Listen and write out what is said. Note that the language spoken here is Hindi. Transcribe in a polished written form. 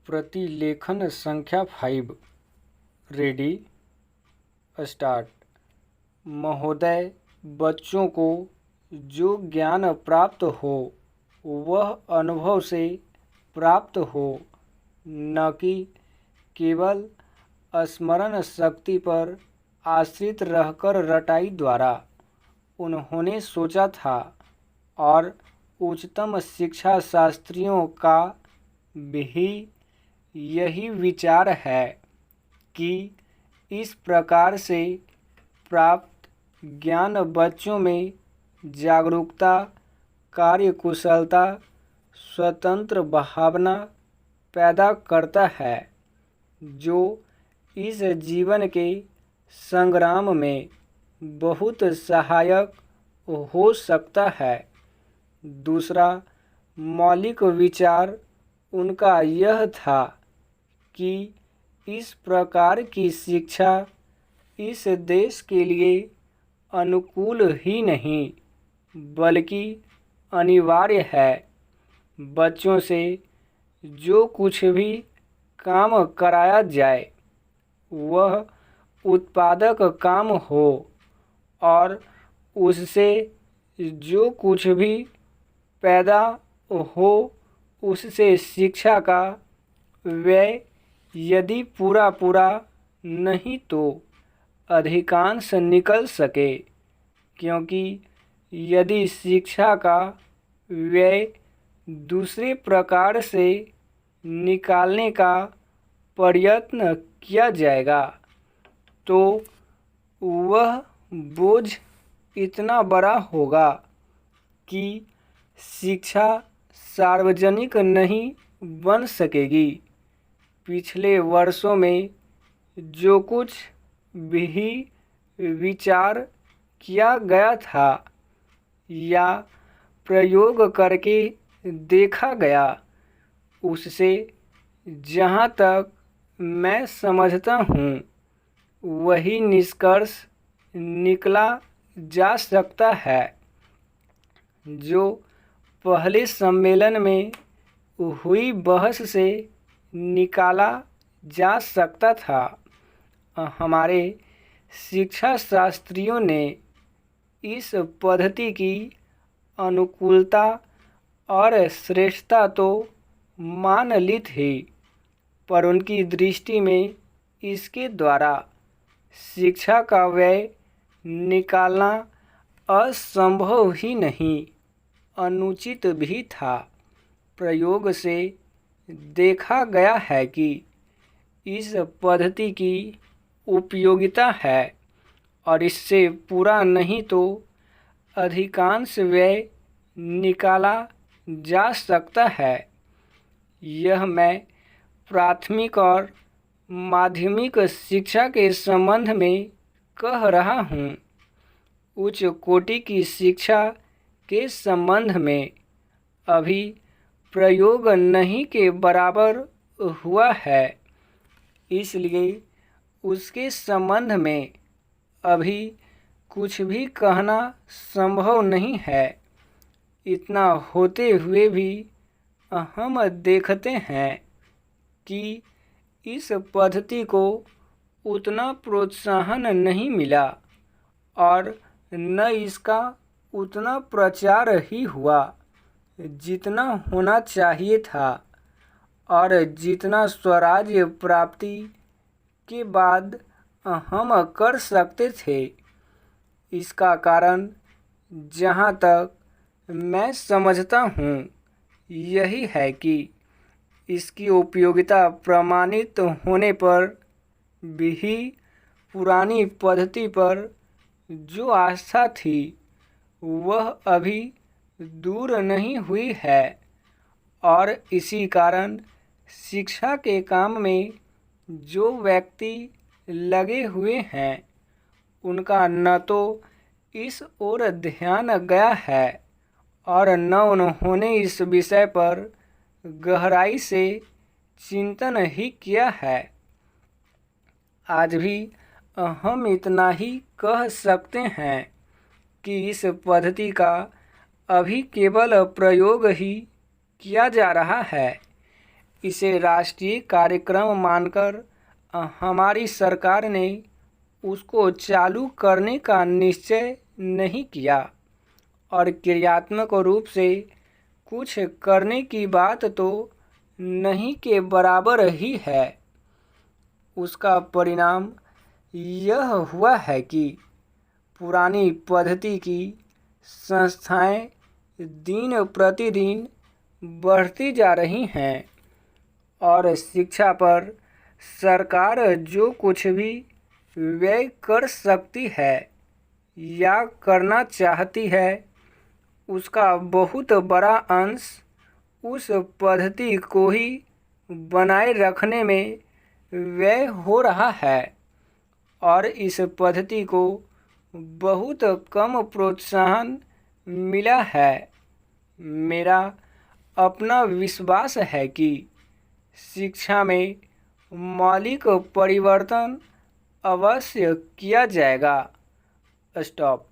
प्रतिलेखन संख्या 5। Ready start. महोदय, बच्चों को जो ज्ञान प्राप्त हो वह अनुभव से प्राप्त हो, न कि केवल स्मरण शक्ति पर आश्रित रहकर रटाई द्वारा। उन्होंने सोचा था और उच्चतम शिक्षा शास्त्रियों का भी यही विचार है कि इस प्रकार से प्राप्त ज्ञान बच्चों में जागरूकता, कार्यकुशलता, स्वतंत्र भावना पैदा करता है, जो इस जीवन के संग्राम में बहुत सहायक हो सकता है। दूसरा मौलिक विचार उनका यह था कि इस प्रकार की शिक्षा इस देश के लिए अनुकूल ही नहीं बल्कि अनिवार्य है। बच्चों से जो कुछ भी काम कराया जाए वह उत्पादक काम हो और उससे जो कुछ भी पैदा हो उससे शिक्षा का व्यय यदि पूरा नहीं तो अधिकांश निकल सके, क्योंकि यदि शिक्षा का व्यय दूसरे प्रकार से निकालने का प्रयत्न किया जाएगा तो वह बोझ इतना बड़ा होगा कि शिक्षा सार्वजनिक नहीं बन सकेगी। पिछले वर्षों में जो कुछ भी विचार किया गया था या प्रयोग करके देखा गया, उससे जहाँ तक मैं समझता हूँ वही निष्कर्ष निकला जा सकता है जो पहले सम्मेलन में हुई बहस से निकाला जा सकता था। हमारे शिक्षा शास्त्रियों ने इस पद्धति की अनुकूलता और श्रेष्ठता तो मान ली थी, पर उनकी दृष्टि में इसके द्वारा शिक्षा का व्यय निकालना असंभव ही नहीं, अनुचित भी था। प्रयोग से देखा गया है कि इस पद्धति की उपयोगिता है और इससे पूरा नहीं तो अधिकांश व्यय निकाला जा सकता है। यह मैं प्राथमिक और माध्यमिक शिक्षा के संबंध में कह रहा हूँ। उच्च कोटि की शिक्षा के संबंध में अभी प्रयोग नहीं के बराबर हुआ है, इसलिए उसके संबंध में अभी कुछ भी कहना संभव नहीं है। इतना होते हुए भी हम देखते हैं कि इस पद्धति को उतना प्रोत्साहन नहीं मिला और न इसका उतना प्रचार ही हुआ जितना होना चाहिए था और जितना स्वराज्य प्राप्ति के बाद हम कर सकते थे। इसका कारण जहाँ तक मैं समझता हूँ यही है कि इसकी उपयोगिता प्रमाणित होने पर भी पुरानी पद्धति पर जो आस्था थी वह अभी दूर नहीं हुई है और इसी कारण शिक्षा के काम में जो व्यक्ति लगे हुए हैं उनका न तो इस ओर ध्यान गया है और न उन्होंने इस विषय पर गहराई से चिंतन ही किया है। आज भी हम इतना ही कह सकते हैं कि इस पद्धति का अभी केवल प्रयोग ही किया जा रहा है। इसे राष्ट्रीय कार्यक्रम मानकर हमारी सरकार ने उसको चालू करने का निश्चय नहीं किया और क्रियात्मक रूप से कुछ करने की बात तो नहीं के बराबर ही है। उसका परिणाम यह हुआ है कि पुरानी पद्धति की संस्थाएं दिन प्रतिदिन बढ़ती जा रही हैं और शिक्षा पर सरकार जो कुछ भी व्यय कर सकती है या करना चाहती है उसका बहुत बड़ा अंश उस पद्धति को ही बनाए रखने में व्यय हो रहा है और इस पद्धति को बहुत कम प्रोत्साहन मिला है। मेरा अपना विश्वास है कि शिक्षा में मौलिक परिवर्तन अवश्य किया जाएगा। स्टॉप।